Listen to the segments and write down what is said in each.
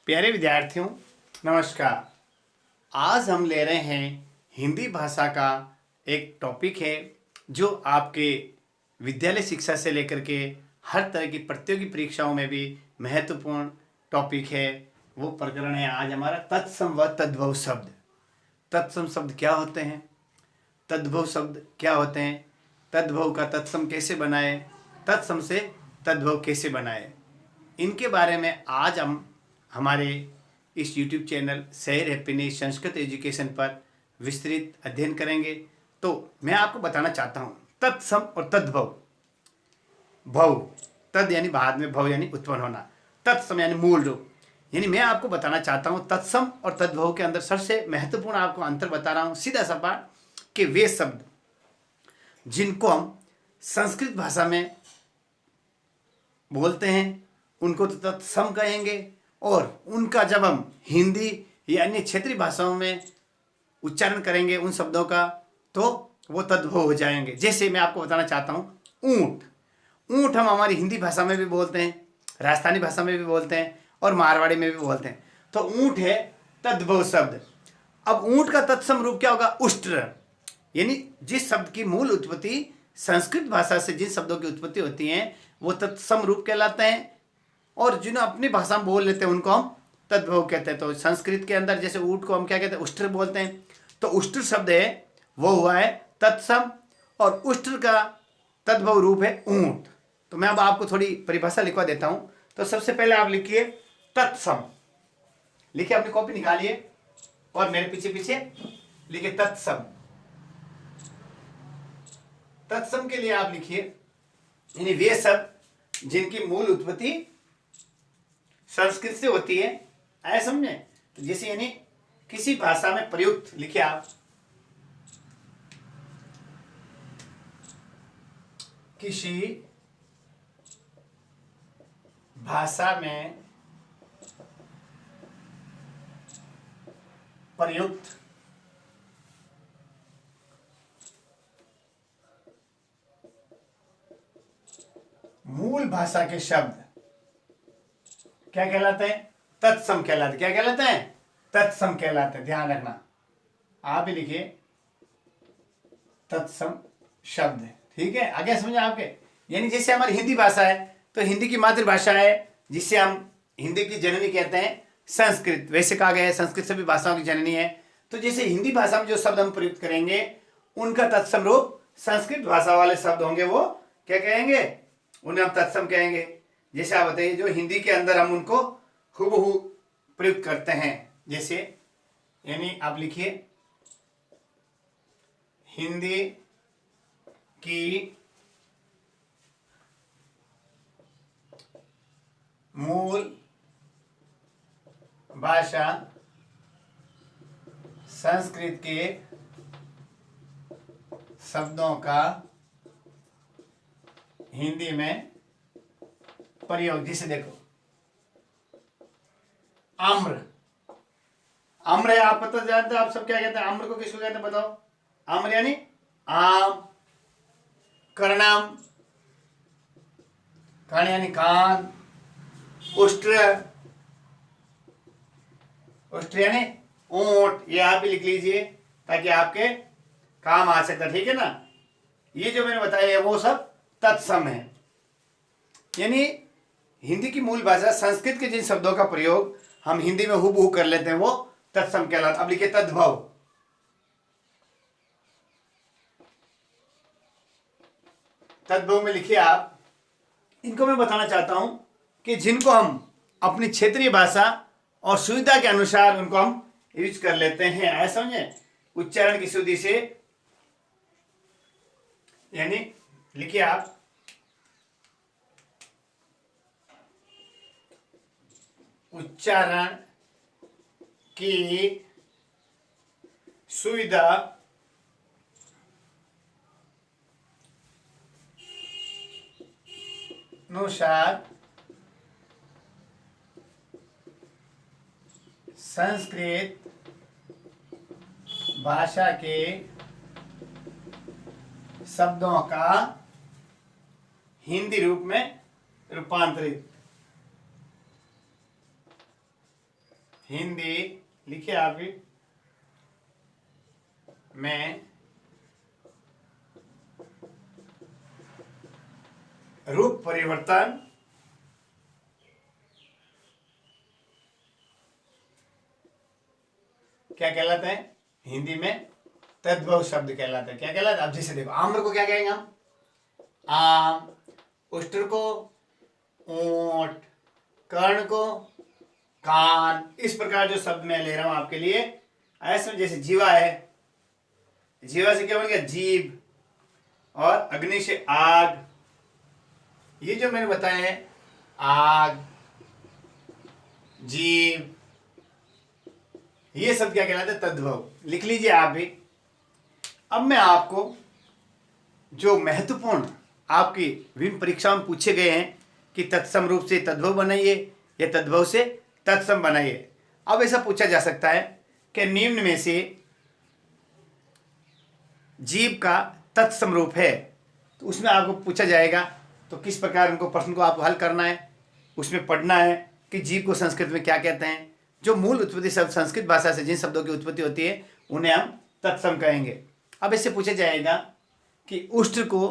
प्यारे विद्यार्थियों, नमस्कार। आज हम ले रहे हैं हिंदी भाषा का एक टॉपिक है जो आपके विद्यालय शिक्षा से लेकर के हर तरह की प्रतियोगी परीक्षाओं में भी महत्वपूर्ण टॉपिक है। वो प्रकरण है आज हमारा तत्सम व तद्भव शब्द। तत्सम शब्द क्या होते हैं, तद्भव शब्द क्या होते हैं, तद्भव का तत्सम कैसे बनाए, तत्सम से तद्भव कैसे बनाए, इनके बारे में आज हम हमारे इस YouTube चैनल शहर हैप्पीनेस संस्कृत एजुकेशन पर विस्तृत अध्ययन करेंगे। तो मैं आपको बताना चाहता हूँ तत्सम और तद्भव। भव, तद यानी बाद में, भव यानी उत्पन्न होना, तत्सम यानी मूल रूप। यानी मैं आपको बताना चाहता हूँ तत्सम और तद्भव के अंदर सबसे महत्वपूर्ण आपको अंतर बता रहा हूँ सीधा सा बात कि वे शब्द जिनको हम संस्कृत भाषा में बोलते हैं उनको तो तत्सम कहेंगे, और उनका जब हम हिंदी या अन्य क्षेत्रीय भाषाओं में उच्चारण करेंगे उन शब्दों का तो वो तद्भव हो जाएंगे। जैसे मैं आपको बताना चाहता हूँ ऊँट। ऊँट हम हमारी हिंदी भाषा में भी बोलते हैं, राजस्थानी भाषा में भी बोलते हैं और मारवाड़ी में भी बोलते हैं। तो ऊँट है तद्भव शब्द। अब ऊँट का तत्सम रूप क्या होगा? उष्ट्र। यानी जिस शब्द की मूल उत्पत्ति संस्कृत भाषा से जिन शब्दों की उत्पत्ति होती है वो तत्सम रूप कहलाते हैं, और जिन्हें अपनी भाषा में बोल लेते हैं उनको हम तद्भव कहते हैं। तो संस्कृत के अंदर जैसे ऊँट को हम क्या कहते हैं? उष्ट्र बोलते हैं। तो उष्ट्र शब्द है वो हुआ है तत्सम, और उष्ट्र का तद्भव रूप है ऊँट। तो मैं अब आपको थोड़ी परिभाषा लिखवा देता हूँ। तो सबसे पहले आप लिखिए तत्सम, लिखिए, अपनी कॉपी निकालिए और मेरे पीछे पीछे लिखिए तत्सम। तत्सम के लिए आप लिखिए यानी वे शब्द जिनकी मूल उत्पत्ति संस्कृत से होती है, ऐसा समझे। तो जैसे यानी किसी भाषा में प्रयुक्त, लिखिए आप, किसी भाषा में प्रयुक्त मूल भाषा के शब्द क्या कहलाते हैं? तत्सम कहलाते। क्या कहलाते हैं? तत्सम कहलाते हैं। ध्यान रखना, आप ही लिखिए तत्सम शब्द। ठीक है, आगे समझे आपके। यानी जैसे हमारी हिंदी भाषा है तो हिंदी की मातृभाषा है जिसे हम हिंदी की जननी कहते हैं संस्कृत। वैसे कहा गया है संस्कृत सभी भाषाओं की जननी है। तो जैसे हिंदी भाषा में जो शब्द हम प्रयुक्त करेंगे उनका तत्सम रूप संस्कृत भाषा वाले शब्द होंगे वो क्या कहेंगे? उन्हें हम तत्सम कहेंगे। जैसे आप बताइए जो हिंदी के अंदर हम उनको हूबहू प्रयुक्त करते हैं। जैसे यानी आप लिखिए हिंदी की मूल भाषा संस्कृत के शब्दों का हिंदी में प्रयोग। जिसे देखो आम्र, आम्र है, आप पता जानते हैं, आप सब क्या कहते हैं? आम्र को किसको कहते हैं बताओ? आम्र यानी आम, कर्णम, कर्ण यानी कान, उष्ट्र, उष्ट्र यानी ऊंट। ये आप भी लिख लीजिए ताकि आपके काम आ सकता। ठीक है ना? ये जो मैंने बताया है वो सब तत्सम है। यानी हिंदी की मूल भाषा संस्कृत के जिन शब्दों का प्रयोग हम हिंदी में हूबहू कर लेते हैं वो तत्सम कहलाता। अब लिखिए तद्भव। तद्भव में लिखिए आप, इनको मैं बताना चाहता हूं कि जिनको हम अपनी क्षेत्रीय भाषा और सुविधा के अनुसार उनको हम यूज कर लेते हैं, ऐसा समझे, उच्चारण की शुद्धि से। यानी लिखिए आप उच्चारण की सुविधा अनुसार संस्कृत भाषा के शब्दों का हिंदी रूप में रूपांतरित हिंदी लिखिए आप भी में रूप परिवर्तन क्या कहलाता है? हिंदी में तद्भव शब्द कहलाता है। क्या कहलाता है? अब जैसे देखो, आम्र को क्या कहेंगे हम? आम। उष्टर को ऊंट। कर्ण को कान। इस प्रकार जो शब्द मैं ले रहा हूं आपके लिए, ऐसे जैसे जीवा है, जीवा से क्या बन गया? जीभ। और अग्नि से आग। ये जो मैंने बताया है, आग, जीव, ये सब क्या कहलाते हैं? तद्भव। लिख लीजिए आप भी। अब मैं आपको जो महत्वपूर्ण आपकी विभिन्न परीक्षाओं में पूछे गए हैं कि तत्सम रूप से तद्भव बनाइए या तद्भव से तत्सम बनाइए, अब ऐसा पूछा जा सकता है कि निम्न में से जीव का तत्सम रूप है, तो उसमें आपको पूछा जाएगा, तो किस प्रकार उनको प्रश्न को आपको हल करना है, उसमें पढ़ना है कि जीव को संस्कृत में क्या कहते हैं। जो मूल उत्पत्ति शब्द संस्कृत भाषा से जिन शब्दों की उत्पत्ति होती है उन्हें हम तत्सम कहेंगे। अब इससे पूछा जाएगा कि उष्ट्र को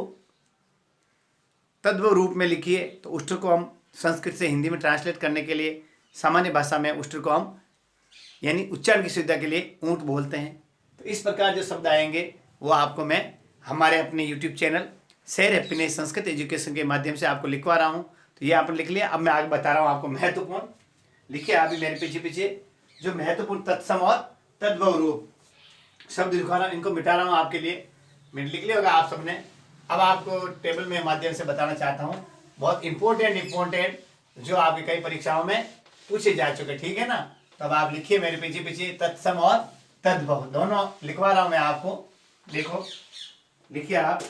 तद्भव रूप में लिखिए, तो उष्ट्र को हम संस्कृत से हिंदी में ट्रांसलेट करने के लिए सामान्य भाषा में उष्ट्र को हम यानी उच्चारण की सुविधा के लिए ऊंट बोलते हैं। तो इस प्रकार जो शब्द आएंगे वो आपको मैं हमारे अपने YouTube channel share happiness Sanskrit education के माध्यम से आपको लिखवा रहा हूँ। तो ये आपने लिख लिया। अब मैं आगे बता रहा हूँ आपको महत्वपूर्ण, लिखिए आप भी मेरे पीछे पीछे, जो महत्वपूर्ण तत्सम और तद्भव रूप शब्द लिखवा रहा हूँ, इनको मिटा रहा हूँ आपके लिए। मैंने लिख लिया होगा आप सबने। अब आपको टेबल में माध्यम से बताना चाहता हूँ, बहुत इंपॉर्टेंट जो आपकी कई परीक्षाओं में पूछे जा चुके, ठीक है ना। तो अब आप लिखिए मेरे पीछे पीछे, तत्सम और तद्भव दोनों लिखवा रहा हूं मैं आपको। देखो, लिखिए आप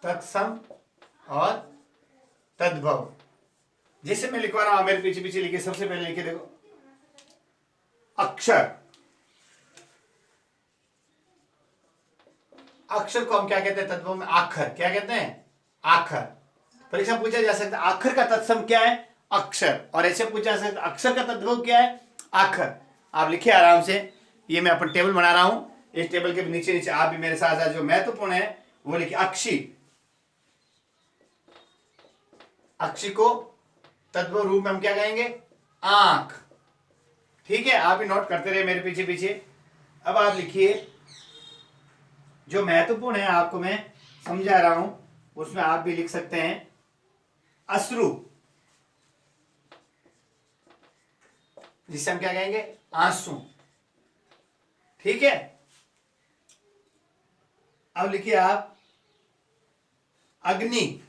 तत्सम और तद्भव। जैसे मैं लिखवा रहा हूं मेरे पीछे पीछे लिखिए। सबसे पहले लिखिए, देखो, अक्षर। अक्षर को हम क्या कहते हैं तद्भव में? आखर। क्या कहते हैं? आखर। परीक्षा में पूछा जा सकता है आखर का तत्सम क्या है? अक्षर। और ऐसे पूछा जा सकता है अक्षर का तद्भव क्या है? आखर। आप लिखिए आराम से। ये मैं अपन टेबल बना रहा हूं, इस टेबल के नीचे नीचे आप भी मेरे साथ साथ जो महत्वपूर्ण है वो लिखिए। अक्षी। अक्षी को तद्भव रूप में हम क्या कहेंगे? आंख। ठीक है, आप भी नोट करते रहे मेरे पीछे पीछे। अब आप लिखिए, जो महत्वपूर्ण है आपको मैं समझा रहा हूं, उसमें आप भी लिख सकते हैं अश्रु, जिसे हम क्या कहेंगे? आंसू। ठीक है। अब लिखिए आप अग्नि,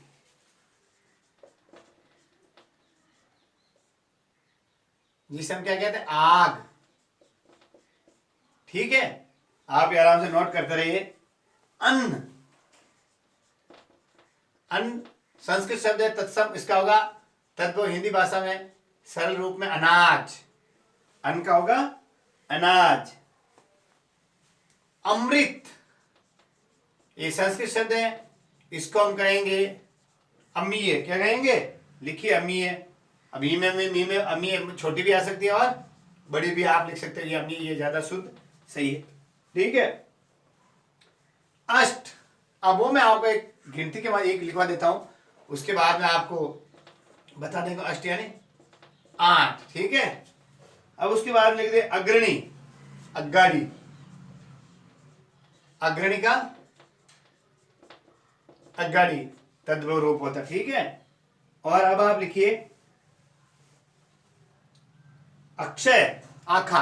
जिसे हम क्या कहते हैं? आग। ठीक है, आप भी आराम से नोट करते रहिए। अन्न। अन्न संस्कृत शब्द है, तत्सम इसका होगा तद्भव हिंदी भाषा में सरल रूप में अनाज। अन्न का होगा अनाज। अमृत, ये संस्कृत शब्द है, इसको हम कहेंगे अमीय। क्या कहेंगे? लिखिए अमीय। अब ई में अमीय छोटी भी आ सकती है और बड़ी भी आप लिख सकते हैं। ये अमीय, ये ज्यादा शुद्ध सही है। ठीक है। अष्ट, अब वो मैं आपको एक गिनती के बाद एक लिखवा देता हूं, उसके बाद मैं आपको बता देंगे। अष्ट यानी 8। ठीक है। अब उसके बाद लिख दे अग्रणी, अगाड़ी। अग्रणी का अगाड़ी तद्भव रूप होता। ठीक है। और अब आप लिखिए अक्षय, आखा।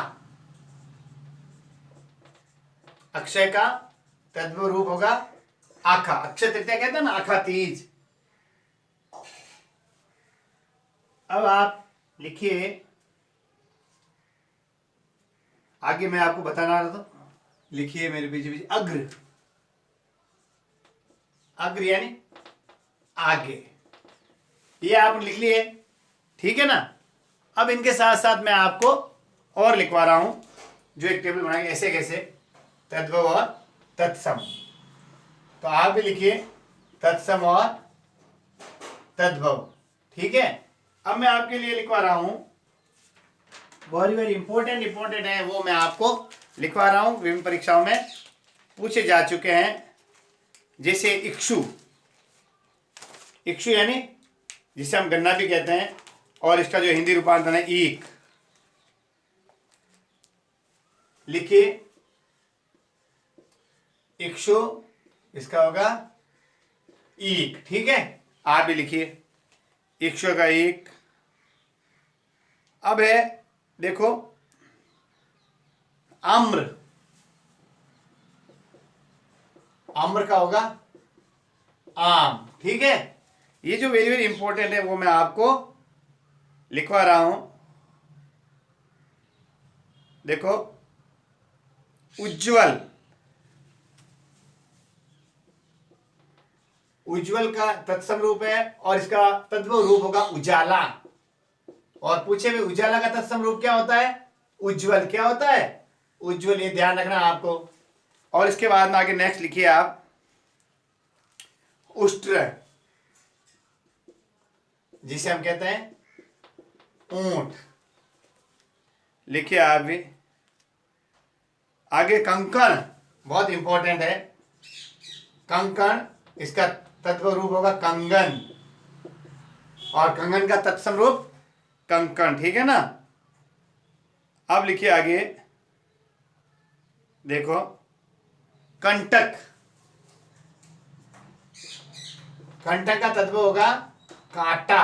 अक्षय का तद्भव रूप होगा आखा। अक्षय तृतीया कहते हैं ना, आखा तीज। अब आप लिखिए, आगे मैं आपको बताना रहा था, लिखिए मेरे पीछे पीछे अग्र। अग्र यानी आगे। ये आप लिख लिए। ठीक है ना। अब इनके साथ साथ मैं आपको और लिखवा रहा हूं, जो एक टेबल बनाएंगे ऐसे कैसे, तद्भव और तत्सम। तो आप भी लिखिए तत्सम और तद्भव। ठीक है। अब मैं आपके लिए लिखवा रहा हूं, वेरी वेरी इंपॉर्टेंट है, वो मैं आपको लिखवा रहा हूं, विभिन्न परीक्षाओं में पूछे जा चुके हैं। जैसे इक्षु, इक्षु यानी जिसे हम गन्ना भी कहते हैं, और इसका जो हिंदी रूपांतरण है ईख। लिखिए इक्षु, इसका होगा ईख। ठीक है, आप भी लिखिए इक्षु का ईख। अब है देखो आम्र, आम्र का होगा आम। ठीक है, ये जो वेरी वेरी इंपॉर्टेंट है वो मैं आपको लिखवा रहा हूं। देखो उज्ज्वल, उज्ज्वल का तत्सम रूप है और इसका तद्भव रूप होगा उजाला। और पूछे भी उजाला का तत्सम रूप क्या होता है, उज्ज्वल। क्या होता है, उज्ज्वल, ये ध्यान रखना आपको। और इसके बाद में आगे नेक्स्ट लिखिए आप उष्ट्र, जिसे हम कहते हैं ऊंट। लिखिए आप भी। आगे कंकण, बहुत इंपॉर्टेंट है कंकण, इसका तत्व रूप होगा कंगन, और कंगन का तत्सम रूप कंकण। ठीक है ना। अब लिखिए आगे, देखो कंटक, कंटक का तत्व होगा कांटा।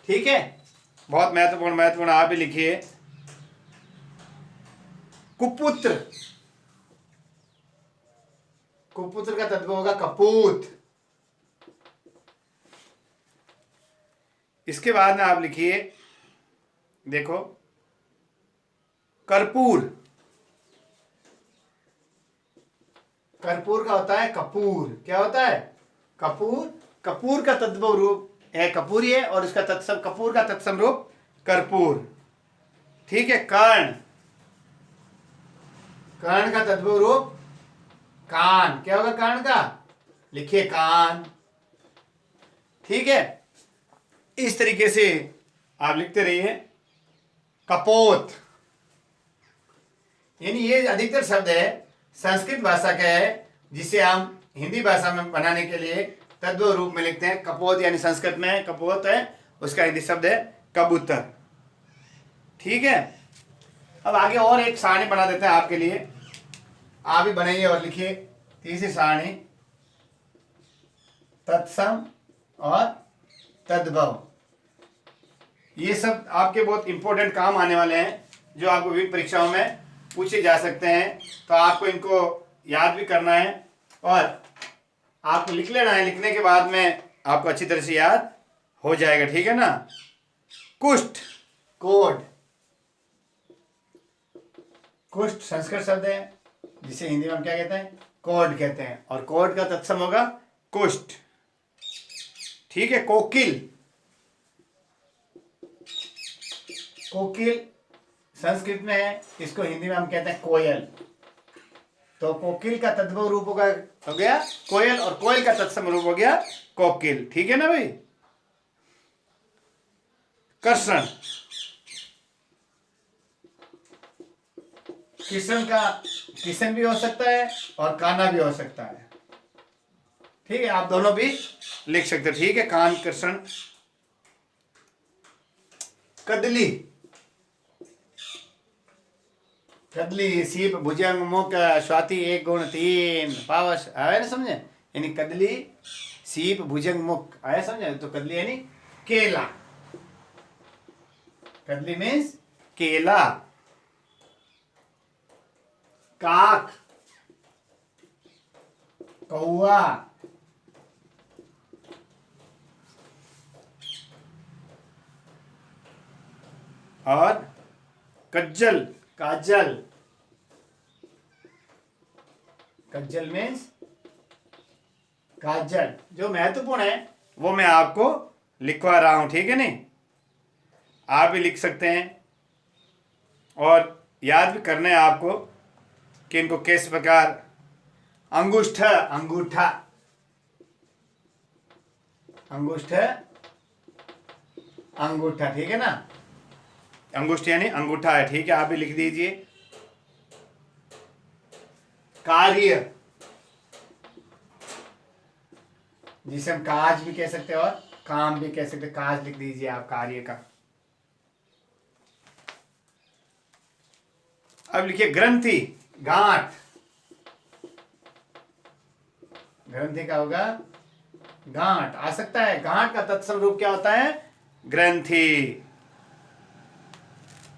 ठीक है, बहुत महत्वपूर्ण आप भी लिखिए कुपुत्र, कुपुत्र का तत्व होगा कपूत। इसके बाद में आप लिखिए देखो कर्पूर, कर्पूर का होता है कपूर। क्या होता है, कपूर। कपूर का तद्भव रूप है कपूरी है, और इसका तत्सम, कपूर का तत्सम रूप कर्पूर। ठीक है, कर्ण, कर्ण का तद्भव रूप कान। क्या होगा कर्ण का, लिखिए कान। ठीक है, इस तरीके से आप लिखते रहिए। कपोत, यानी ये अधिकतर शब्द है संस्कृत भाषा का है, जिसे हम हिंदी भाषा में बनाने के लिए तद्भव रूप में लिखते हैं। कपोत यानी संस्कृत में कपोत है, उसका हिंदी शब्द है कबूतर। ठीक है, अब आगे और एक सारणी बना देते हैं आपके लिए, आप भी बनाइए और लिखिए। तीसरी सारणी तत्सम और तद्भव। ये सब आपके बहुत इंपॉर्टेंट काम आने वाले हैं, जो आपको विभिन्न परीक्षाओं में पूछे जा सकते हैं। तो आपको इनको याद भी करना है और आपको लिख लेना है। लिखने के बाद में आपको अच्छी तरह से याद हो जाएगा। ठीक है ना। कुष्ठ, कोढ़, कुष्ठ संस्कृत शब्द है, जिसे हिंदी में हम क्या कहते हैं, कोढ़ कहते हैं, और कोढ़ का तत्सम होगा कुष्ठ। ठीक है, कोकिल, कोकिल संस्कृत में है, इसको हिंदी में हम कहते हैं कोयल। तो कोकिल का तद्भव रूप होगा, हो गया कोयल, और कोयल का तत्सम रूप हो गया कोकिल। ठीक है ना भाई। कृष्ण, किशन का किशन भी हो सकता है और कान्हा भी हो सकता है। ठीक है, आप दोनों भी लिख सकते हो। ठीक है, कान कृष्ण। कदली, कदली सीप भुजंग मुख स्वाति एक गुण तीन पावस, आया ना समझे। यानी कदली सीप भुजंग मुख, आया समझे। तो कदली यानी केला, कदली मीन्स केला। काक, कौआ, और कज्जल, काजल, कज्जल मीन्स काजल। जो महत्वपूर्ण है वो मैं आपको लिखवा रहा हूं। ठीक है नहीं, आप भी लिख सकते हैं और याद भी करना है आपको कि इनको किस प्रकार। अंगूठा, अंगूठा, अंगूठा, अंगूठा, ठीक है ना, अंगुष्ठ यानी अंगूठा है, ठीक है, आप भी लिख दीजिए। कार्य, जिसे हम काज भी कह सकते हैं और काम भी कह सकते हैं, काज लिख दीजिए आप कार्य का। अब लिखिए ग्रंथि, गांठ, ग्रंथि का होगा गांठ, आ सकता है। गांठ का तत्सम रूप क्या होता है? ग्रंथि।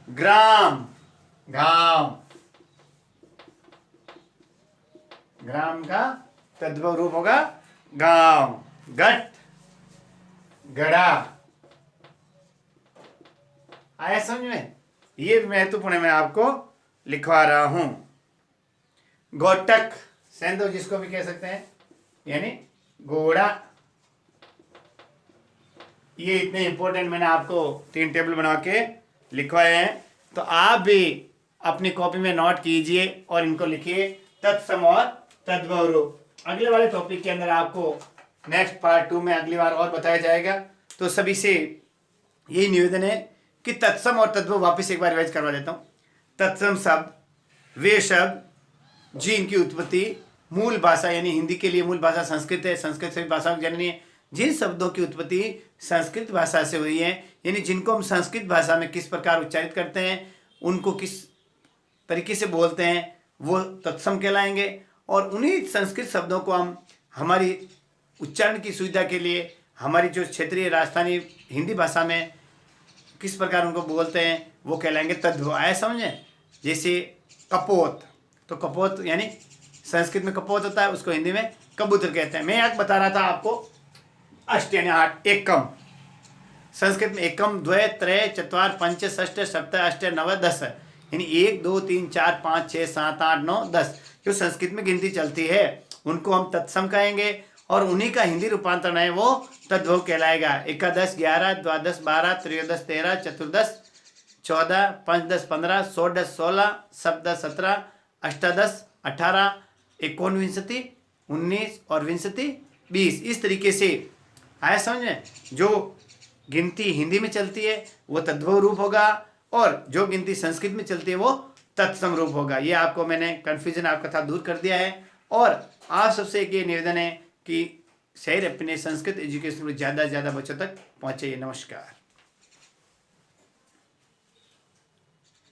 ग्राम, गांव, ग्राम का तद्भव रूप होगा गांव। गट, गड़ा, आया समझ में? ये महत्वपूर्ण है, मैं आपको लिखवा रहा हूं। घोटक, सेंधव जिसको भी कह सकते हैं, यानी घोड़ा। ये इतने इंपॉर्टेंट मैंने आपको 3 टेबल बना के लिखवाए हैं, तो आप भी अपनी कॉपी में नोट कीजिए और इनको लिखिए, तत्सम और तद्भव रूप। अगले वाले टॉपिक के अंदर आपको नेक्स्ट पार्ट 2 में अगली बार और बताया जाएगा। तो सभी से यही निवेदन है कि तत्सम और तद्भव वापस एक बार रिवाइज करवा देता हूँ। तत्सम शब्द वे शब्द जिनकी उत्पत्ति मूल भाषा, यानी हिंदी के लिए मूल भाषा संस्कृत है, संस्कृत सभी भाषाओं की जननी है। जिन शब्दों की उत्पत्ति संस्कृत भाषा से हुई है, यानी जिनको हम संस्कृत भाषा में किस प्रकार उच्चारित करते हैं, उनको किस तरीके से बोलते हैं, वो तत्सम कहलाएंगे। और उन्हीं संस्कृत शब्दों को हम हमारी उच्चारण की सुविधा के लिए हमारी जो क्षेत्रीय राजस्थानी हिंदी भाषा में किस प्रकार उनको बोलते हैं, वो कहलाएंगे तद्भव। आया समझें? जैसे कपोत, तो कपोत यानी संस्कृत में कपोत होता है, उसको हिंदी में कबूतर कहते हैं। मैं यहाँ बता रहा था आपको अष्ट यानी 8, एकम, संस्कृत में एकम, द्वय, त्रय, चत्वार, पंच, षष्ठ, सप्त, अष्ट, नव, 10, यानी 1 2 3 4 5 6 7 8 9 10 जो संस्कृत में गिनती चलती है, उनको हम तत्सम कहेंगे। और उन्हीं का हिंदी रूपांतरण है वो तद्भव कहलाएगा। एकादश, 11, द्वादश, 12, त्रयोदश, 13, चतुर्दश, 14, पंचदश, 15, षोडश, 16, सप्तदश, 17, अष्टादश, 18, 19, 19 और विंशति, 20। इस तरीके से आया समझ में? जो गिनती हिंदी में चलती है वो तद्भव रूप होगा, और जो गिनती संस्कृत में चलती है वो तत्सम रूप होगा। ये आपको मैंने कन्फ्यूजन आपका था दूर कर दिया है। और आप सबसे एक ये निवेदन है कि शेयर अपने संस्कृत एजुकेशन को ज़्यादा से ज़्यादा बच्चों तक पहुँचाइए। नमस्कार।